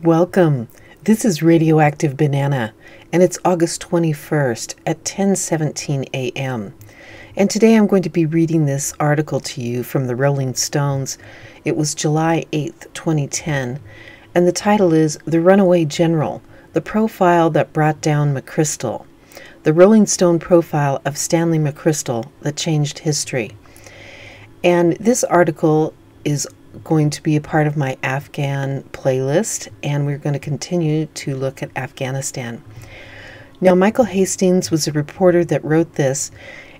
Welcome. This is Radioactive Banana, and it's August 21st at 10:17 a.m. And today I'm going to be reading this article to you from the Rolling Stones. It was July 8th, 2010, and the title is The Runaway General, the profile that brought down McCrystal. The Rolling Stone profile of Stanley McChrystal that changed history. And this article is going to be a part of my Afghan playlist, and we're going to continue to look at Afghanistan. Now, Michael Hastings was a reporter that wrote this,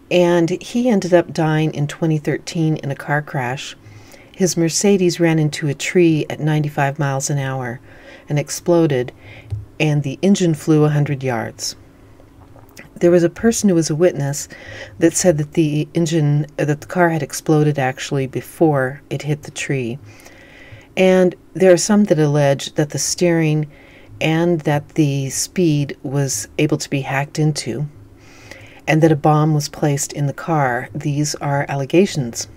and he ended up dying in 2013 in a car crash. His Mercedes ran into a tree at 95 miles an hour and exploded, and the engine flew 100 yards. There was a person who was a witness that said that the car had exploded actually before it hit the tree. And there are some that allege that the steering and that the speed was able to be hacked into, and that a bomb was placed in the car. These are allegations.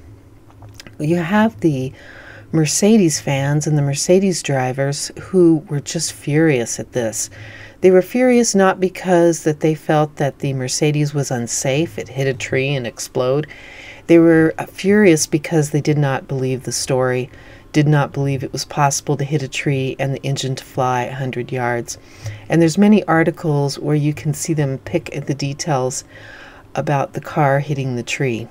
You have the Mercedes fans and the Mercedes drivers who were just furious at this. They were furious not because that they felt that the Mercedes was unsafe, it hit a tree and explode. They were furious because they did not believe the story, did not believe it was possible to hit a tree and the engine to fly 100 yards. And there's many articles where you can see them pick at the details about the car hitting the tree.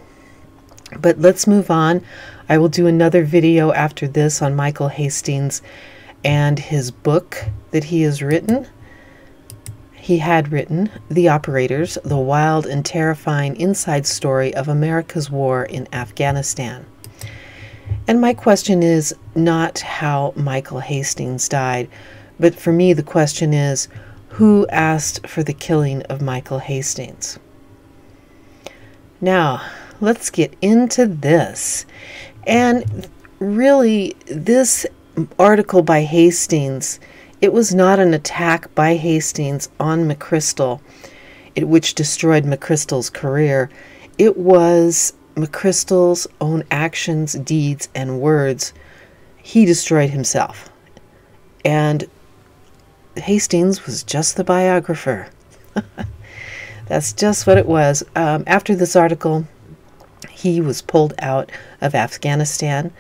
But let's move on. I will do another video after this on Michael Hastings and his book that he has written. He had written The Operators, the wild and terrifying inside story of America's war in Afghanistan. And my question is not how Michael Hastings died, but for me the question is, who asked for the killing of Michael Hastings? Now, let's get into this. And really, this article by Hastings, it was not an attack by Hastings on McCrystal, which destroyed McChrystal's career. It was McChrystal's own actions, deeds, and words. He destroyed himself. And Hastings was just the biographer. That's just what it was. After this article, he was pulled out of Afghanistan.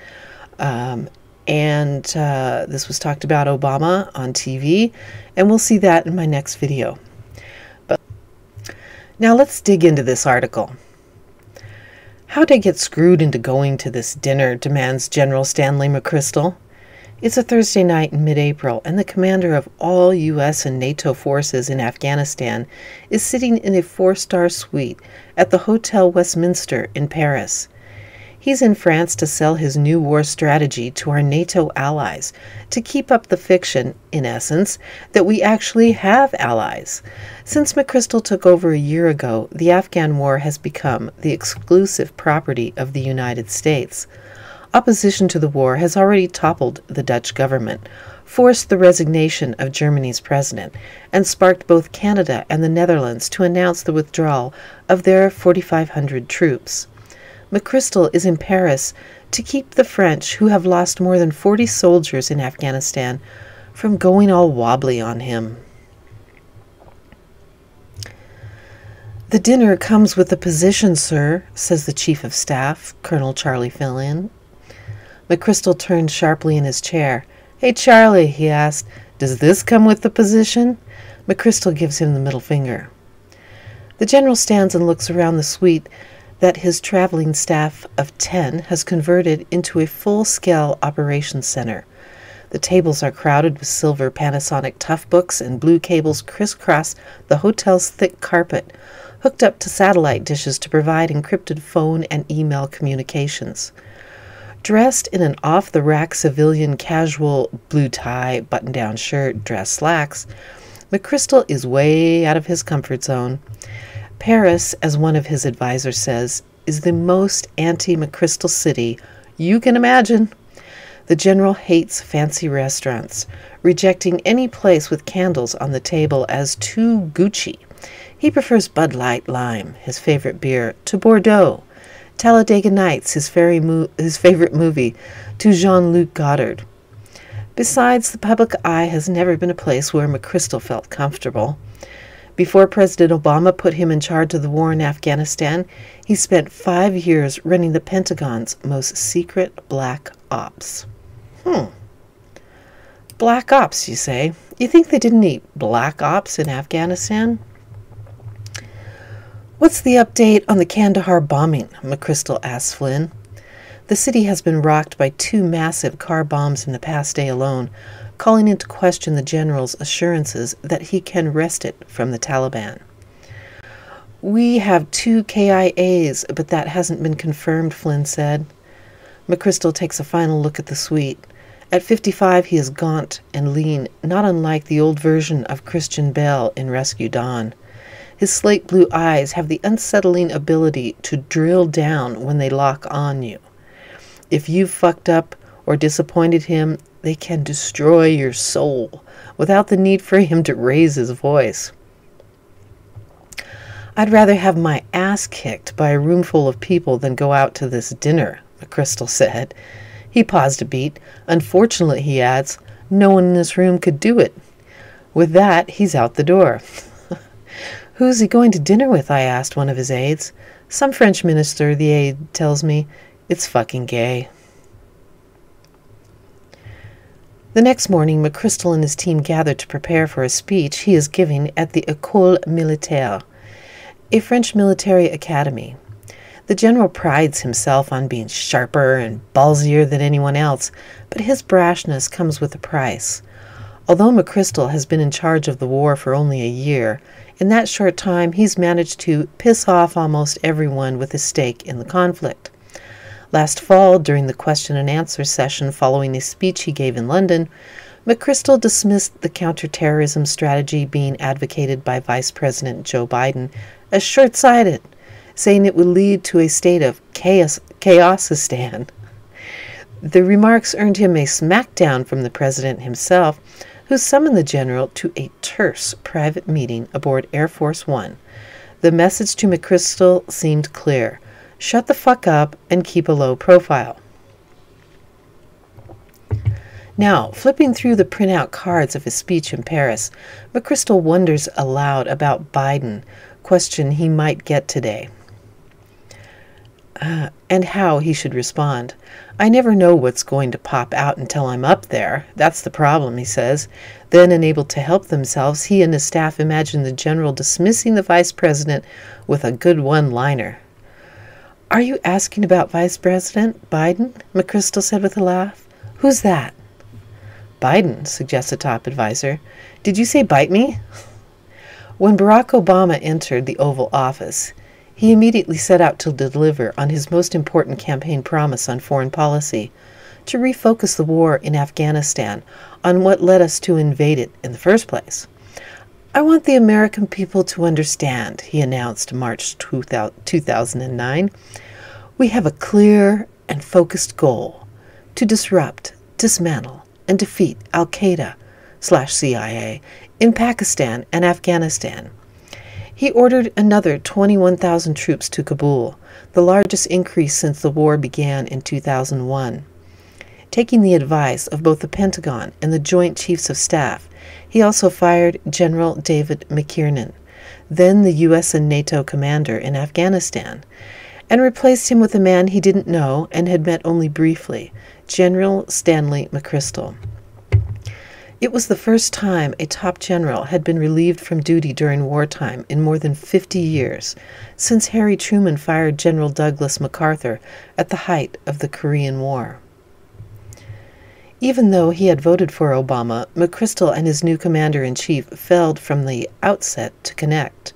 And this was talked about Obama on TV, and we'll see that in my next video. But now let's dig into this article. How'd I get screwed into going to this dinner, demands General Stanley McChrystal. It's a Thursday night in mid-April, and the commander of all U.S. and NATO forces in Afghanistan is sitting in a 4-star suite at the Hotel Westminster in Paris. He's in France to sell his new war strategy to our NATO allies, to keep up the fiction, in essence, that we actually have allies. Since McCrystal took over a year ago, the Afghan war has become the exclusive property of the United States. Opposition to the war has already toppled the Dutch government, forced the resignation of Germany's president, and sparked both Canada and the Netherlands to announce the withdrawal of their 4,500 troops. McCrystal is in Paris to keep the French, who have lost more than 40 soldiers in Afghanistan, from going all wobbly on him. The dinner comes with a position, sir, says the Chief of Staff, Colonel Charlie Flynn. McCrystal turned sharply in his chair. Hey, Charlie, he asked, does this come with the position? McCrystal gives him the middle finger. The general stands and looks around the suite that his traveling staff of 10 has converted into a full-scale operations center. The tables are crowded with silver Panasonic tough books, and blue cables crisscross the hotel's thick carpet, hooked up to satellite dishes to provide encrypted phone and email communications. Dressed in an off-the-rack civilian casual blue tie, button-down shirt, dress slacks, McCrystal is way out of his comfort zone. Paris, as one of his advisors says, is the most anti-McCrystal city you can imagine. The general hates fancy restaurants, rejecting any place with candles on the table as too Gucci. He prefers Bud Light Lime, his favorite beer, to Bordeaux, Talladega Nights, his favorite movie, to Jean-Luc Godard. Besides, the public eye has never been a place where McChrystal felt comfortable. Before President Obama put him in charge of the war in Afghanistan, he spent 5 years running the Pentagon's most secret black ops. Black ops, you say? You think they didn't need black ops in Afghanistan? What's the update on the Kandahar bombing? McCrystal asked Flynn. The city has been rocked by 2 massive car bombs in the past day alone, calling into question the general's assurances that he can wrest it from the Taliban. We have 2 KIAs, but that hasn't been confirmed, Flynn said. McCrystal takes a final look at the suite. At 55, he is gaunt and lean, not unlike the old version of Christian Bale in Rescue Dawn. His slate blue eyes have the unsettling ability to drill down when they lock on you. If you've fucked up or disappointed him, they can destroy your soul without the need for him to raise his voice. I'd rather have my ass kicked by a room full of people than go out to this dinner, McCrystal said. He paused a beat. Unfortunately, he adds, no one in this room could do it. With that, he's out the door. Who's he going to dinner with? I asked one of his aides. Some French minister, the aide tells me. It's fucking gay. The next morning, McCrystal and his team gathered to prepare for a speech he is giving at the École Militaire, a French military academy. The general prides himself on being sharper and ballsier than anyone else, but his brashness comes with a price. Although McCrystal has been in charge of the war for only a year, in that short time he's managed to piss off almost everyone with a stake in the conflict. Last fall, during the question and answer session following a speech he gave in London, McCrystal dismissed the counterterrorism strategy being advocated by Vice President Joe Biden as short-sighted, saying it would lead to a state of chaosistan. The remarks earned him a smackdown from the president himself, who summoned the general to a terse private meeting aboard Air Force One. The message to McCrystal seemed clear. Shut the fuck up and keep a low profile. Now, flipping through the printout cards of his speech in Paris, McCrystal wonders aloud about Biden, question he might get today, and how he should respond. I never know what's going to pop out until I'm up there. That's the problem, he says. Then, unable to help themselves, he and his staff imagine the general dismissing the vice president with a good one-liner. Are you asking about Vice President Biden? McCrystal said with a laugh. Who's that? Biden, suggests a top advisor. Did you say bite me? When Barack Obama entered the Oval Office, he immediately set out to deliver on his most important campaign promise on foreign policy, to refocus the war in Afghanistan on what led us to invade it in the first place. I want the American people to understand, he announced March 2009. We have a clear and focused goal to disrupt, dismantle, and defeat Al-Qaeda/CIA in Pakistan and Afghanistan. He ordered another 21,000 troops to Kabul, the largest increase since the war began in 2001. Taking the advice of both the Pentagon and the Joint Chiefs of Staff, he also fired General David McKiernan, then the U.S. and NATO commander in Afghanistan, and replaced him with a man he didn't know and had met only briefly, General Stanley McChrystal. It was the first time a top general had been relieved from duty during wartime in more than 50 years, since Harry Truman fired General Douglas MacArthur at the height of the Korean War. Even though he had voted for Obama, McCrystal and his new commander-in-chief failed from the outset to connect.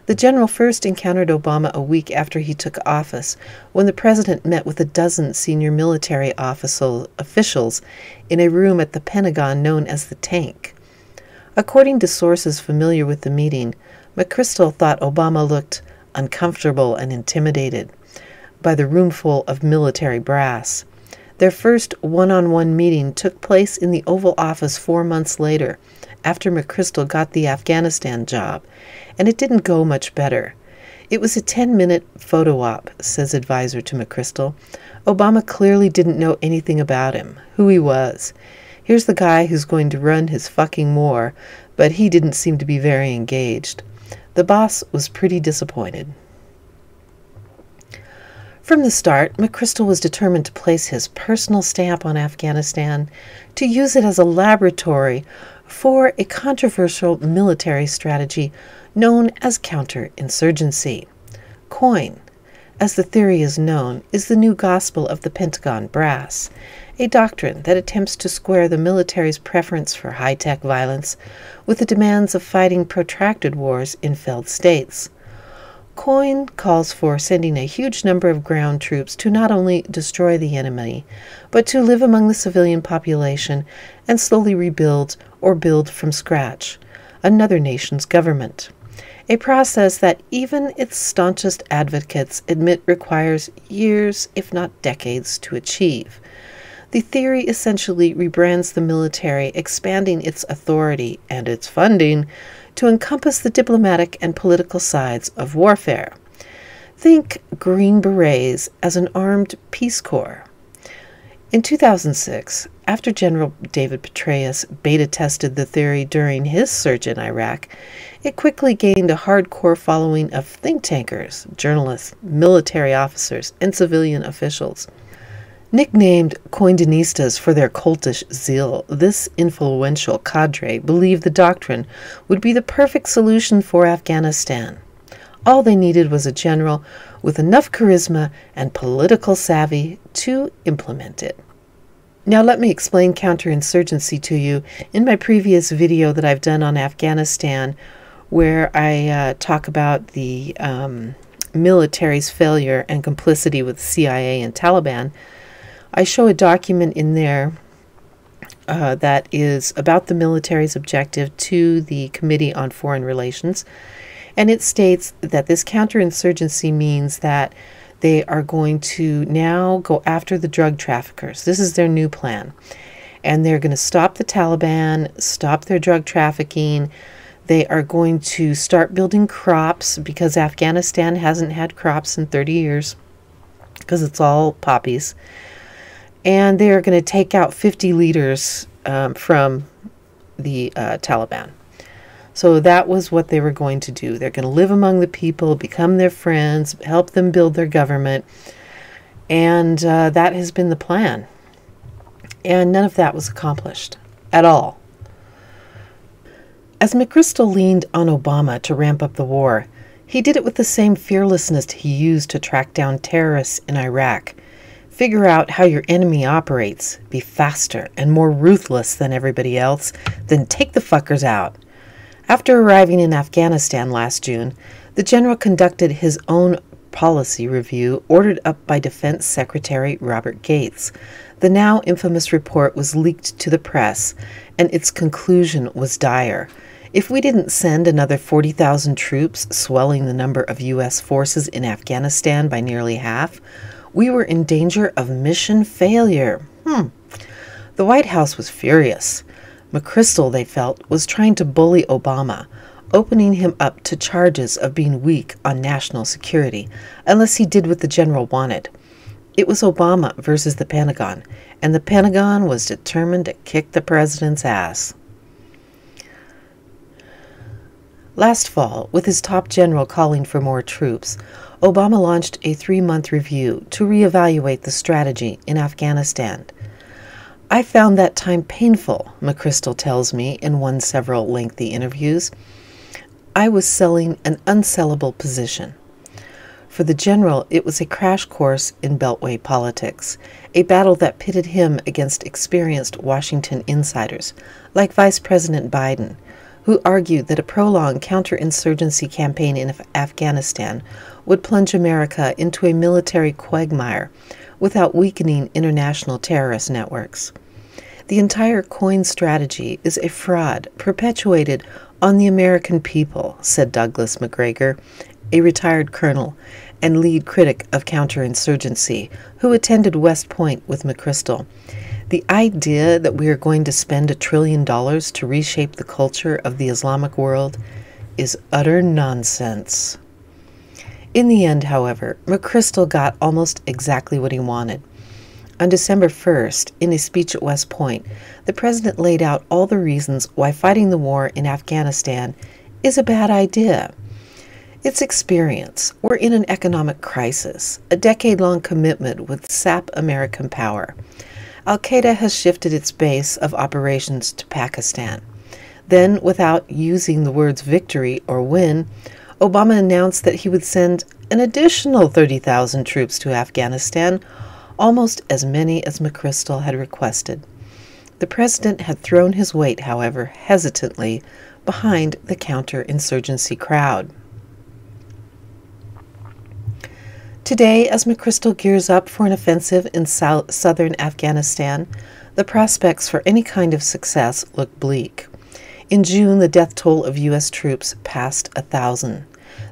The general first encountered Obama a week after he took office, when the president met with a dozen senior military officials in a room at the Pentagon known as the Tank. According to sources familiar with the meeting, McCrystal thought Obama looked uncomfortable and intimidated by the roomful of military brass. Their first one-on-one meeting took place in the Oval Office 4 months later, after McCrystal got the Afghanistan job, and it didn't go much better. It was a 10-minute photo op, says advisor to McCrystal. Obama clearly didn't know anything about him, who he was. Here's the guy who's going to run his fucking war, but he didn't seem to be very engaged. The boss was pretty disappointed. From the start, McCrystal was determined to place his personal stamp on Afghanistan, to use it as a laboratory for a controversial military strategy known as counterinsurgency. COIN, as the theory is known, is the new gospel of the Pentagon brass, a doctrine that attempts to square the military's preference for high-tech violence with the demands of fighting protracted wars in failed states. COIN calls for sending a huge number of ground troops to not only destroy the enemy, but to live among the civilian population and slowly rebuild or build from scratch another nation's government. A process that even its staunchest advocates admit requires years, if not decades, to achieve. The theory essentially rebrands the military, expanding its authority and its funding to encompass the diplomatic and political sides of warfare. Think Green Berets as an armed Peace Corps. In 2006, after General David Petraeus beta-tested the theory during his surge in Iraq, it quickly gained a hardcore following of think tankers, journalists, military officers, and civilian officials. Nicknamed Coindinistas for their cultish zeal, this influential cadre believed the doctrine would be the perfect solution for Afghanistan. All they needed was a general with enough charisma and political savvy to implement it. Now let me explain counterinsurgency to you in my previous video that I've done on Afghanistan, where I talk about the military's failure and complicity with the CIA and Taliban. I show a document in there that is about the military's objective to the Committee on Foreign Relations, and it states that this counterinsurgency means that they are going to now go after the drug traffickers. This is their new plan, and they're going to stop the Taliban, stop their drug trafficking. They are going to start building crops, because Afghanistan hasn't had crops in 30 years because it's all poppies. And they are going to take out 50 leaders from the Taliban. So that was what they were going to do. They're going to live among the people, become their friends, help them build their government. And that has been the plan. And none of that was accomplished at all. As McCrystal leaned on Obama to ramp up the war, he did it with the same fearlessness he used to track down terrorists in Iraq. Figure out how your enemy operates, be faster and more ruthless than everybody else, then take the fuckers out. After arriving in Afghanistan last June, the general conducted his own policy review ordered up by Defense Secretary Robert Gates. The now infamous report was leaked to the press, and its conclusion was dire. If we didn't send another 40,000 troops, swelling the number of U.S. forces in Afghanistan by nearly half, we were in danger of mission failure. The White House was furious. McCrystal, they felt, was trying to bully Obama, opening him up to charges of being weak on national security, unless he did what the general wanted. It was Obama versus the Pentagon, and the Pentagon was determined to kick the president's ass. Last fall, with his top general calling for more troops, Obama launched a 3-month review to reevaluate the strategy in Afghanistan. I found that time painful, McCrystal tells me in one several lengthy interviews. I was selling an unsellable position. For the general, it was a crash course in Beltway politics, a battle that pitted him against experienced Washington insiders, like Vice President Biden, who argued that a prolonged counterinsurgency campaign in Afghanistan would plunge America into a military quagmire without weakening international terrorist networks. The entire COIN strategy is a fraud perpetuated on the American people, said Douglas McGregor, a retired colonel and lead critic of counterinsurgency, who attended West Point with McCrystal. The idea that we are going to spend $1 trillion to reshape the culture of the Islamic world is utter nonsense. In the end, however, McCrystal got almost exactly what he wanted. On December 1st, in a speech at West Point, the president laid out all the reasons why fighting the war in Afghanistan is a bad idea. It's experience. We're in an economic crisis, a decade-long commitment would sap American power. Al-Qaeda has shifted its base of operations to Pakistan. Then, without using the words victory or win, Obama announced that he would send an additional 30,000 troops to Afghanistan, almost as many as McCrystal had requested. The president had thrown his weight, however, hesitantly behind the counterinsurgency crowd. Today, as McCrystal gears up for an offensive in southern Afghanistan, the prospects for any kind of success look bleak. In June, the death toll of U.S. troops passed 1,000.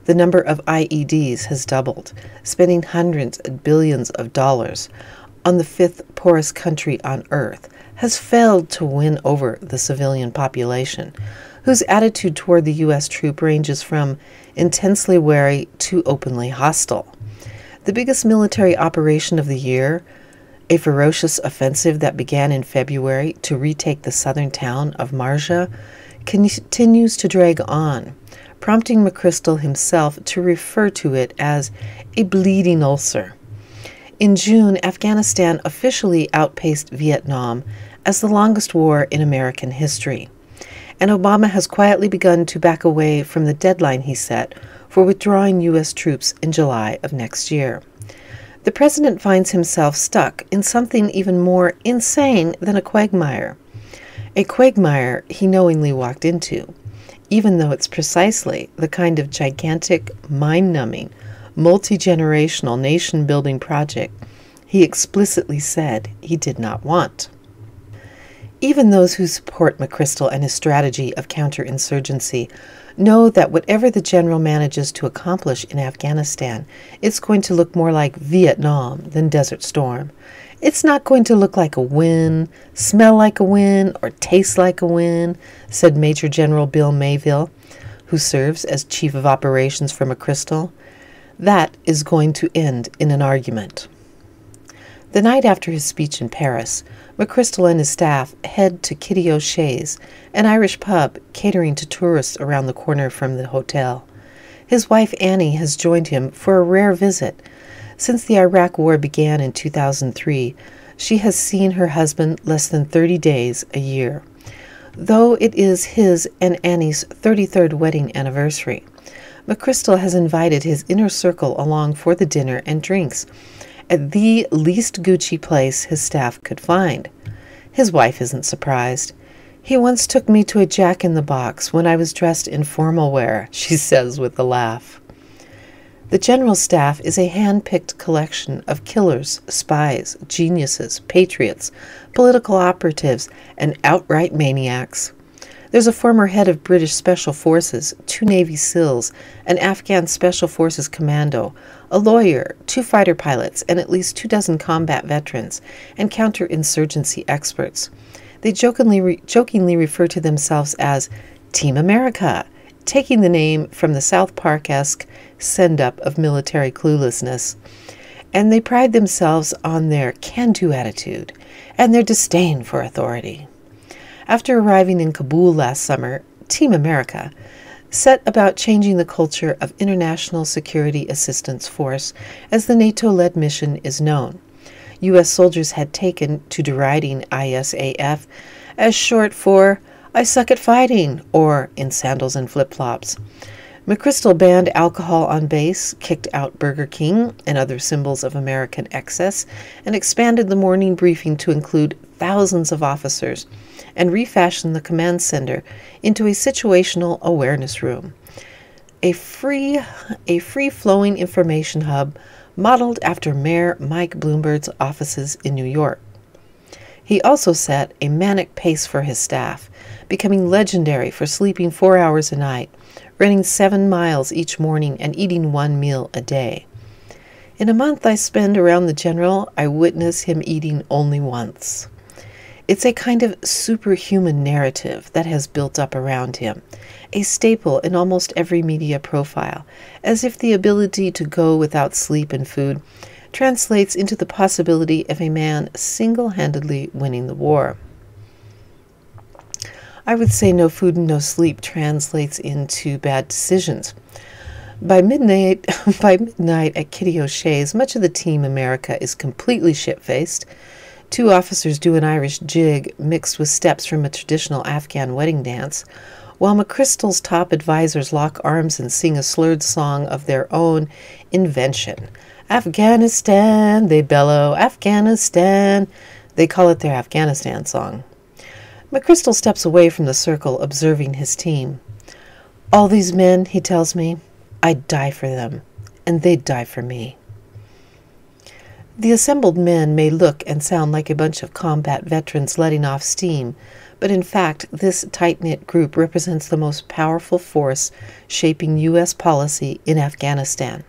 The number of IEDs has doubled, spending hundreds of billions of dollars on the fifth poorest country on earth has failed to win over the civilian population, whose attitude toward the U.S. troop ranges from intensely wary to openly hostile. The biggest military operation of the year, a ferocious offensive that began in February to retake the southern town of Marja, continues to drag on, prompting McCrystal himself to refer to it as a bleeding ulcer. In June, Afghanistan officially outpaced Vietnam as the longest war in American history, and Obama has quietly begun to back away from the deadline he set for withdrawing U.S. troops in July of next year. The president finds himself stuck in something even more insane than a quagmire he knowingly walked into, even though it's precisely the kind of gigantic, mind-numbing, multi-generational nation-building project he explicitly said he did not want. Even those who support McCrystal and his strategy of counterinsurgency know that whatever the general manages to accomplish in Afghanistan, it's going to look more like Vietnam than Desert Storm. It's not going to look like a win, smell like a win, or taste like a win, said Major General Bill Mayville, who serves as Chief of Operations for McCrystal. That is going to end in an argument. The night after his speech in Paris, McCrystal and his staff head to Kitty O'Shea's, an Irish pub catering to tourists around the corner from the hotel. His wife Annie has joined him for a rare visit. Since the Iraq War began in 2003, she has seen her husband less than 30 days a year. Though it is his and Annie's 33rd wedding anniversary, McCrystal has invited his inner circle along for the dinner and drinks at the least Gucci place his staff could find. His wife isn't surprised. "He once took me to a Jack-in-the-Box when I was dressed in formal wear," she says with a laugh. The general staff is a hand-picked collection of killers, spies, geniuses, patriots, political operatives, and outright maniacs. There's a former head of British Special Forces, 2 Navy SEALs, an Afghan Special Forces commando, a lawyer, 2 fighter pilots, and at least 24 combat veterans and counterinsurgency experts. They jokingly refer to themselves as Team America, taking the name from the South Park-esque send-up of military cluelessness. And they pride themselves on their can-do attitude and their disdain for authority. After arriving in Kabul last summer, Team America set about changing the culture of International Security Assistance Force, as the NATO-led mission is known. U.S. soldiers had taken to deriding ISAF as short for "I suck at fighting," or in sandals and flip-flops. McCrystal banned alcohol on base, kicked out Burger King and other symbols of American excess, and expanded the morning briefing to include thousands of officers, and refashioned the command center into a situational awareness room, a free-flowing information hub modeled after Mayor Mike Bloomberg's offices in New York. He also set a manic pace for his staff, becoming legendary for sleeping 4 hours a night, running 7 miles each morning, and eating 1 meal a day. "In a month I spend around the general, I witness him eating only once." It's a kind of superhuman narrative that has built up around him, a staple in almost every media profile, as if the ability to go without sleep and food translates into the possibility of a man single-handedly winning the war. I would say no food and no sleep translates into bad decisions. By midnight at Kitty O'Shea's, much of the Team America is completely shit-faced. Two officers do an Irish jig mixed with steps from a traditional Afghan wedding dance, while McCrystal's top advisors lock arms and sing a slurred song of their own invention. Afghanistan, they bellow, Afghanistan. They call it their Afghanistan song. McCrystal steps away from the circle, observing his team. All these men, he tells me, I'd die for them, and they'd die for me. The assembled men may look and sound like a bunch of combat veterans letting off steam, but in fact, this tight-knit group represents the most powerful force shaping U.S. policy in Afghanistan.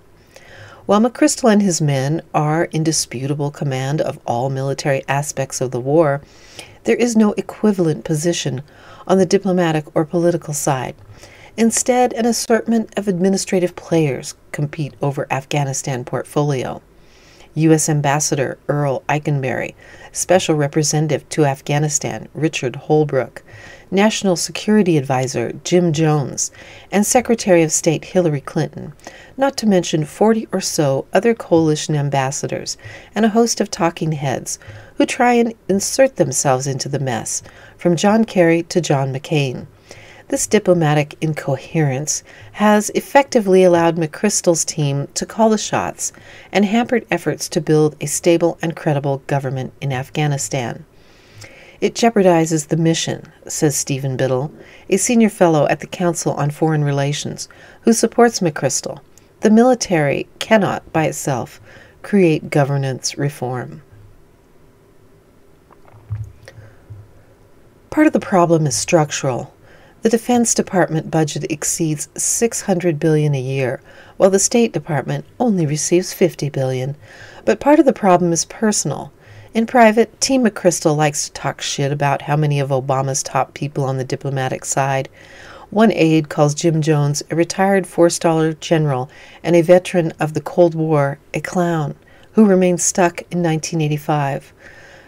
While McCrystal and his men are in disputable command of all military aspects of the war, there is no equivalent position on the diplomatic or political side. Instead, an assortment of administrative players compete over Afghanistan portfolio. U.S. Ambassador Earl Eikenberry, Special Representative to Afghanistan Richard Holbrooke, National Security Advisor Jim Jones, and Secretary of State Hillary Clinton, not to mention 40 or so other coalition ambassadors and a host of talking heads who try and insert themselves into the mess, from John Kerry to John McCain. This diplomatic incoherence has effectively allowed McChrystal's team to call the shots and hampered efforts to build a stable and credible government in Afghanistan. It jeopardizes the mission, says Stephen Biddle, a senior fellow at the Council on Foreign Relations, who supports McChrystal. The military cannot, by itself, create governance reform. Part of the problem is structural. The Defense Department budget exceeds $600 billion a year, while the State Department only receives $50 billion. But part of the problem is personal. In private, Team McCrystal likes to talk shit about how many of Obama's top people on the diplomatic side. One aide calls Jim Jones, a retired four-star general and a veteran of the Cold War, a clown who remained stuck in 1985.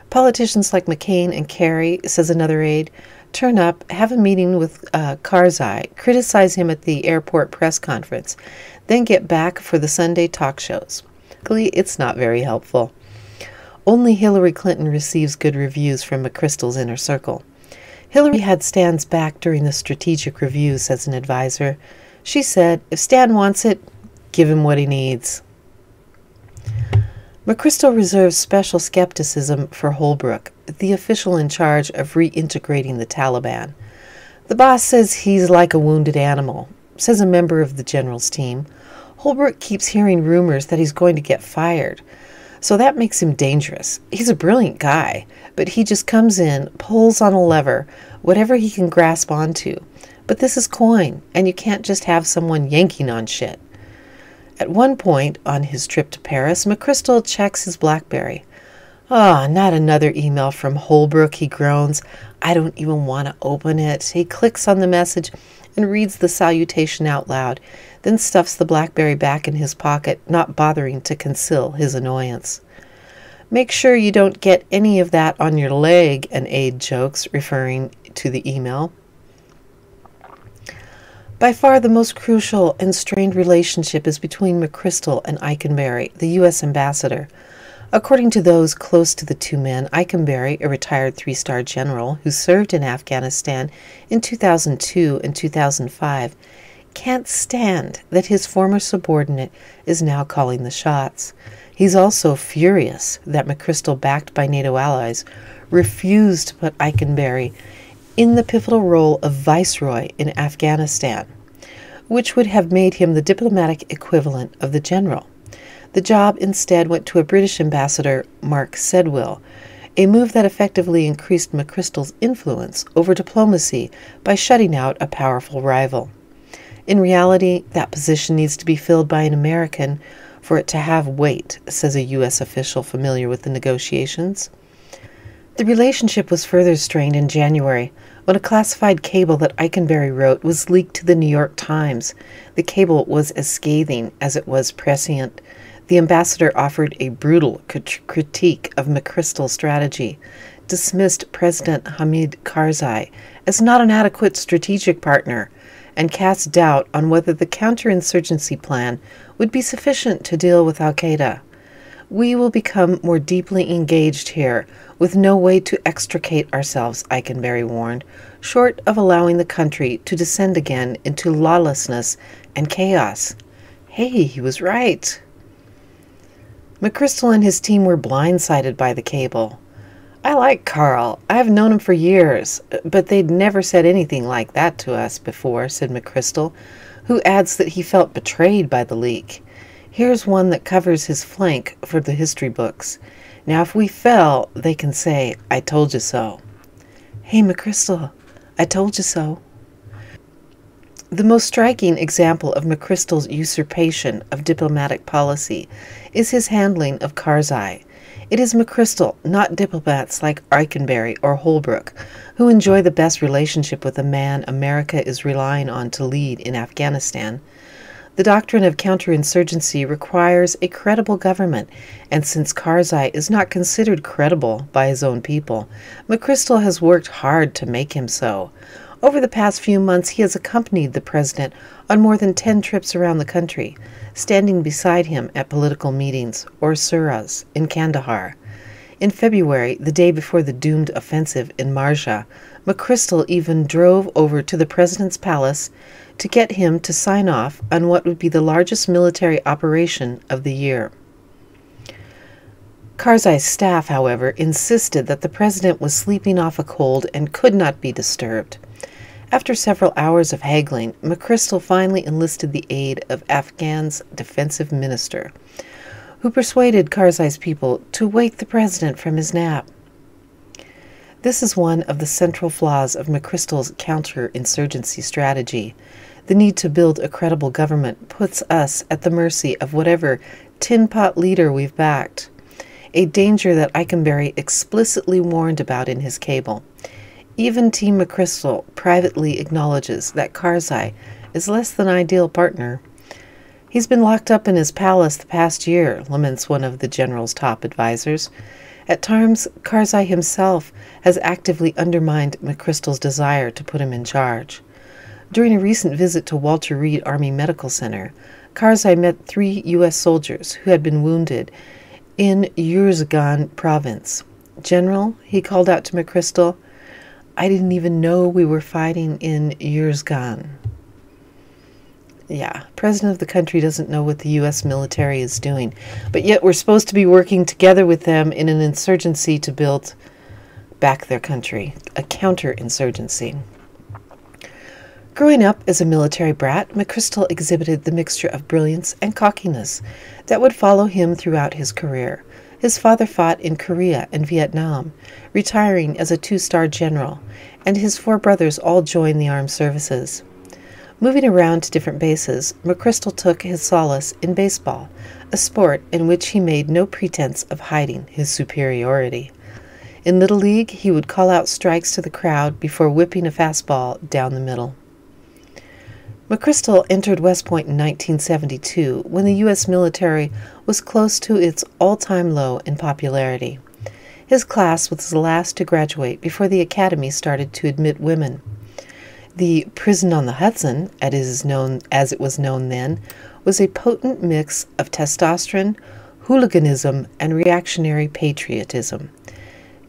Politicians like McCain and Kerry, says another aide, turn up, have a meeting with Karzai, criticize him at the airport press conference, then get back for the Sunday talk shows. It's not very helpful. Only Hillary Clinton receives good reviews from McChrystal's inner circle. Hillary had Stan's back during the strategic review, says an advisor. She said, if Stan wants it, give him what he needs. McCrystal reserves special skepticism for Holbrooke, the official in charge of reintegrating the Taliban. The boss says he's like a wounded animal, says a member of the general's team. Holbrooke keeps hearing rumors that he's going to get fired, so that makes him dangerous. He's a brilliant guy, but he just comes in, pulls on a lever, whatever he can grasp onto. But this is COIN, and you can't just have someone yanking on shit. At one point on his trip to Paris, McCrystal checks his BlackBerry. "Oh, not another email from Holbrooke," he groans. "I don't even want to open it." He clicks on the message and reads the salutation out loud, then stuffs the BlackBerry back in his pocket, not bothering to conceal his annoyance. "Make sure you don't get any of that on your leg," an aide jokes, referring to the email. By far the most crucial and strained relationship is between McCrystal and Eikenberry, the U.S. ambassador. According to those close to the two men, Eikenberry, a retired three-star general who served in Afghanistan in 2002 and 2005, can't stand that his former subordinate is now calling the shots. He's also furious that McCrystal, backed by NATO allies, refused to put Eikenberry in the pivotal role of viceroy in Afghanistan, which would have made him the diplomatic equivalent of the general. The job instead went to a British ambassador, Mark Sedwill, a move that effectively increased McChrystal's influence over diplomacy by shutting out a powerful rival. In reality, that position needs to be filled by an American for it to have weight, says a U.S. official familiar with the negotiations. The relationship was further strained in January when a classified cable that Eikenberry wrote was leaked to the New York Times. The cable was as scathing as it was prescient. The ambassador offered a brutal critique of McCrystal's strategy, dismissed President Hamid Karzai as not an adequate strategic partner, and cast doubt on whether the counterinsurgency plan would be sufficient to deal with al-Qaeda. We will become more deeply engaged here, with no way to extricate ourselves, Eikenberry warned, short of allowing the country to descend again into lawlessness and chaos. Hey, he was right. McCrystal and his team were blindsided by the cable. I like Carl. I've known him for years, but they'd never said anything like that to us before, said McCrystal, who adds that he felt betrayed by the leak. Here's one that covers his flank for the history books. Now if we fell, they can say, I told you so. Hey, McCrystal, I told you so. The most striking example of McChrystal's usurpation of diplomatic policy is his handling of Karzai. It is McChrystal, not diplomats like Eikenberry or Holbrook, who enjoy the best relationship with the man America is relying on to lead in Afghanistan. The doctrine of counterinsurgency requires a credible government, and since Karzai is not considered credible by his own people, McChrystal has worked hard to make him so. Over the past few months, he has accompanied the president on more than 10 trips around the country, standing beside him at political meetings or surahs in Kandahar. In February, the day before the doomed offensive in Marja, McChrystal even drove over to the president's palace to get him to sign off on what would be the largest military operation of the year. Karzai's staff, however, insisted that the president was sleeping off a cold and could not be disturbed. After several hours of haggling, McChrystal finally enlisted the aid of Afghan's defensive minister, who persuaded Karzai's people to wake the president from his nap. This is one of the central flaws of McChrystal's counterinsurgency strategy. The need to build a credible government puts us at the mercy of whatever tin-pot leader we've backed, a danger that Eikenberry explicitly warned about in his cable. Even Team McChrystal privately acknowledges that Karzai is less than ideal partner. He's been locked up in his palace the past year, laments one of the general's top advisors. At times, Karzai himself has actively undermined McChrystal's desire to put him in charge. During a recent visit to Walter Reed Army Medical Center, Karzai met 3 U.S. soldiers who had been wounded in Uruzgan province. General, he called out to McChrystal, I didn't even know we were fighting in Uruzgan. Yeah, president of the country doesn't know what the U.S. military is doing, but yet we're supposed to be working together with them in an insurgency to build back their country, a counterinsurgency. Growing up as a military brat, McChrystal exhibited the mixture of brilliance and cockiness that would follow him throughout his career. His father fought in Korea and Vietnam, retiring as a 2-star general, and his 4 brothers all joined the armed services. Moving around to different bases, McChrystal took his solace in baseball, a sport in which he made no pretense of hiding his superiority. In Little League, he would call out strikes to the crowd before whipping a fastball down the middle. McChrystal entered West Point in 1972 when the U.S. military was close to its all-time low in popularity. His class was the last to graduate before the academy started to admit women. The prison on the Hudson, as it was known then, was a potent mix of testosterone, hooliganism, and reactionary patriotism.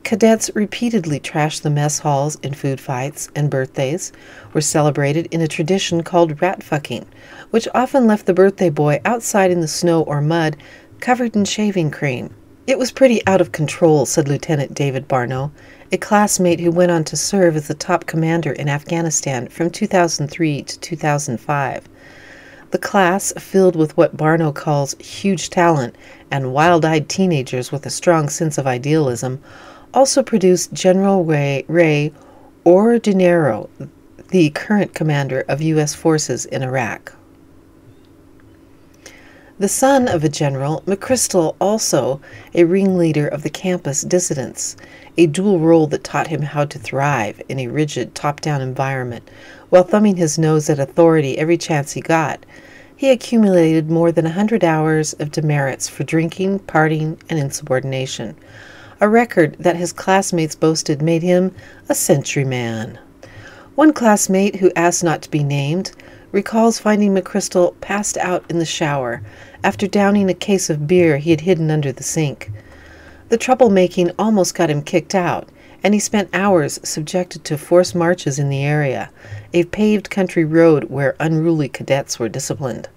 Cadets repeatedly trashed the mess halls in food fights, and birthdays were celebrated in a tradition called rat-fucking, which often left the birthday boy outside in the snow or mud, covered in shaving cream. It was pretty out of control, said Lieutenant David Barno, a classmate who went on to serve as the top commander in Afghanistan from 2003 to 2005. The class, filled with what Barno calls huge talent and wild-eyed teenagers with a strong sense of idealism, also produced General Ray Ordinero, the current commander of U.S. forces in Iraq. The son of a general, McCrystal also a ringleader of the campus dissidents, a dual role that taught him how to thrive in a rigid, top-down environment, while thumbing his nose at authority every chance he got. He accumulated more than 100 hours of demerits for drinking, partying, and insubordination, a record that his classmates boasted made him a century man. One classmate, who asked not to be named, recalls finding McCrystal passed out in the shower after downing a case of beer he had hidden under the sink. The troublemaking almost got him kicked out, and he spent hours subjected to forced marches in the area, a paved country road where unruly cadets were disciplined.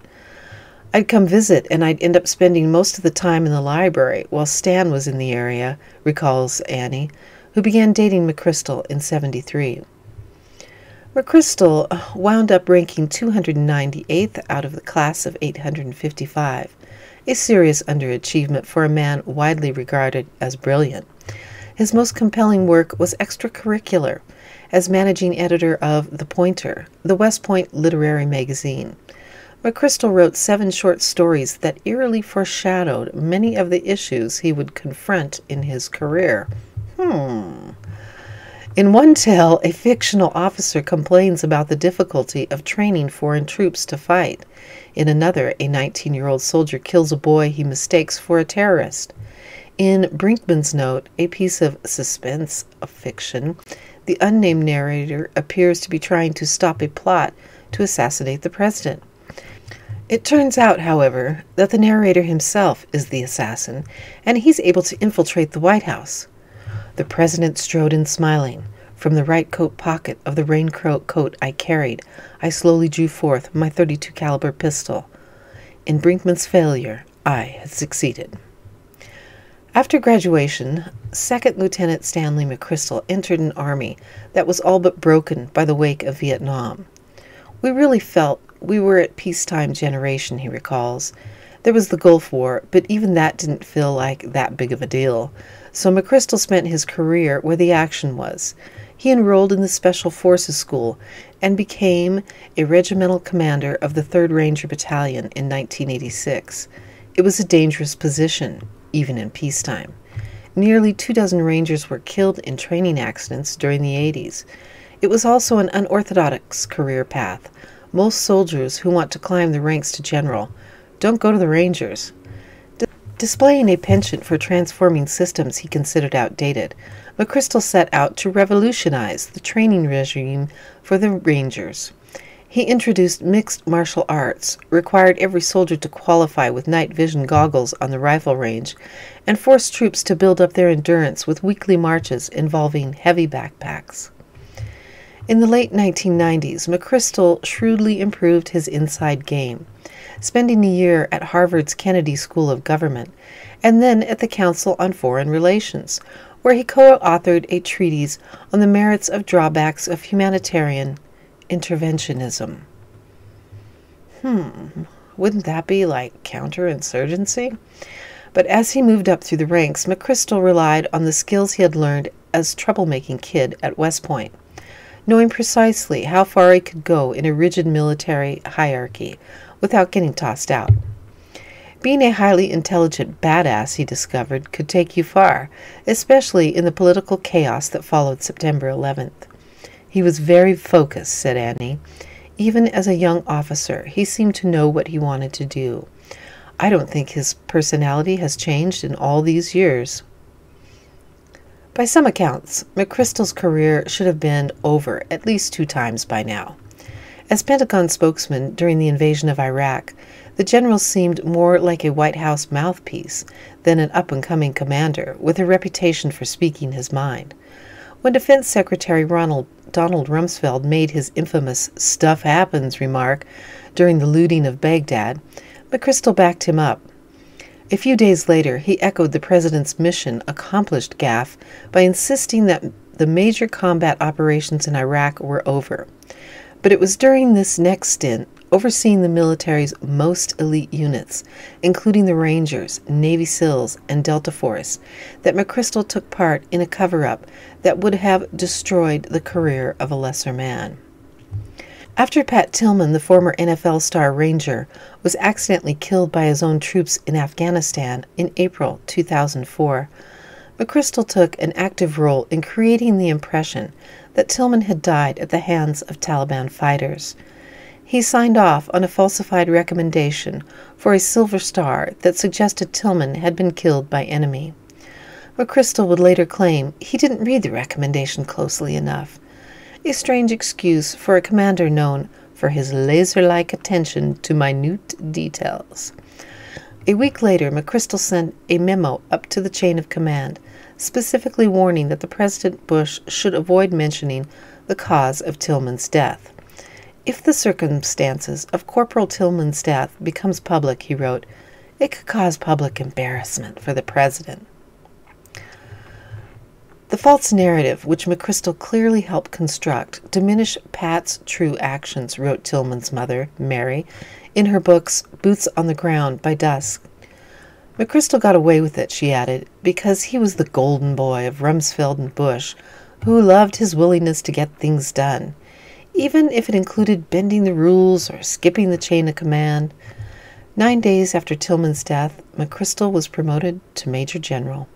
I'd come visit, and I'd end up spending most of the time in the library while Stan was in the area, recalls Annie, who began dating McCrystal in '73. McCrystal wound up ranking 298th out of the class of 855, a serious underachievement for a man widely regarded as brilliant. His most compelling work was extracurricular, as managing editor of The Pointer, the West Point literary magazine. McCrystal wrote 7 short stories that eerily foreshadowed many of the issues he would confront in his career. In one tale, a fictional officer complains about the difficulty of training foreign troops to fight. In another, a 19-year-old soldier kills a boy he mistakes for a terrorist. In Brinkman's Note, a piece of suspense of fiction, the unnamed narrator appears to be trying to stop a plot to assassinate the president. It turns out, however, that the narrator himself is the assassin, and he's able to infiltrate the White House. The president strode in smiling. From the right coat pocket of the raincoat coat I carried, I slowly drew forth my .32 caliber pistol. In Brinkman's failure, I had succeeded. After graduation, 2nd Lieutenant Stanley McChrystal entered an army that was all but broken by the wake of Vietnam. We really felt we were at peacetime generation, he recalls. There was the Gulf War, but even that didn't feel like that big of a deal. So McCrystal spent his career where the action was. He enrolled in the Special Forces School and became a regimental commander of the 3rd Ranger Battalion in 1986. It was a dangerous position, even in peacetime. Nearly 24 Rangers were killed in training accidents during the 80s. It was also an unorthodox career path. Most soldiers who want to climb the ranks to general don't go to the Rangers. Displaying a penchant for transforming systems he considered outdated, McCrystal set out to revolutionize the training regime for the Rangers. He introduced mixed martial arts, required every soldier to qualify with night vision goggles on the rifle range, and forced troops to build up their endurance with weekly marches involving heavy backpacks. In the late 1990s, McCrystal shrewdly improved his inside game, spending a year at Harvard's Kennedy School of Government, and then at the Council on Foreign Relations, where he co-authored a treatise on the merits of drawbacks of humanitarian interventionism. Wouldn't that be like counterinsurgency? But as he moved up through the ranks, McCrystal relied on the skills he had learned as troublemaking kid at West Point, knowing precisely how far he could go in a rigid military hierarchy without getting tossed out. Being a highly intelligent badass, he discovered, could take you far, especially in the political chaos that followed September 11th. He was very focused, said Annie. Even as a young officer, he seemed to know what he wanted to do. I don't think his personality has changed in all these years. By some accounts, McChrystal's career should have been over at least 2 times by now. As Pentagon spokesman during the invasion of Iraq, the general seemed more like a White House mouthpiece than an up-and-coming commander with a reputation for speaking his mind. When Defense Secretary Donald Rumsfeld made his infamous "stuff happens" remark during the looting of Baghdad, McCrystal backed him up. A few days later, he echoed the president's mission accomplished gaffe by insisting that the major combat operations in Iraq were over. But it was during this next stint, overseeing the military's most elite units, including the Rangers, Navy SEALs, and Delta Force, that McCrystal took part in a cover-up that would have destroyed the career of a lesser man. After Pat Tillman, the former NFL star Ranger, was accidentally killed by his own troops in Afghanistan in April 2004, McCrystal took an active role in creating the impression that Tillman had died at the hands of Taliban fighters. He signed off on a falsified recommendation for a silver star that suggested Tillman had been killed by enemy. McCrystal would later claim he didn't read the recommendation closely enough, a strange excuse for a commander known for his laser-like attention to minute details. A week later, McCrystal sent a memo up to the chain of command, specifically warning that the President Bush should avoid mentioning the cause of Tillman's death. If the circumstances of Corporal Tillman's death becomes public, he wrote, it could cause public embarrassment for the President. The false narrative, which McCrystal clearly helped construct, diminished Pat's true actions, wrote Tillman's mother, Mary, in her books Boots on the Ground by Dusk. McCrystal got away with it, she added, because he was the golden boy of Rumsfeld and Bush, who loved his willingness to get things done, even if it included bending the rules or skipping the chain of command. 9 days after Tillman's death, McCrystal was promoted to Major General.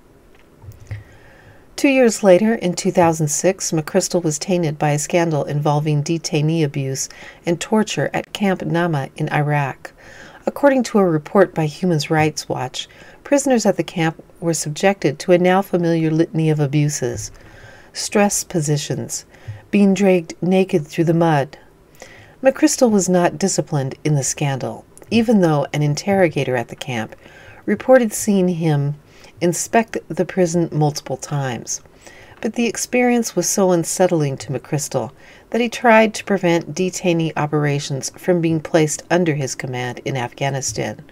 2 years later, in 2006, McCrystal was tainted by a scandal involving detainee abuse and torture at Camp Nama in Iraq. According to a report by Human Rights Watch, prisoners at the camp were subjected to a now familiar litany of abuses: stress positions, being dragged naked through the mud. McCrystal was not disciplined in the scandal, even though an interrogator at the camp reported seeing him inspect the prison multiple times. But the experience was so unsettling to McCrystal that he tried to prevent detainee operations from being placed under his command in Afghanistan,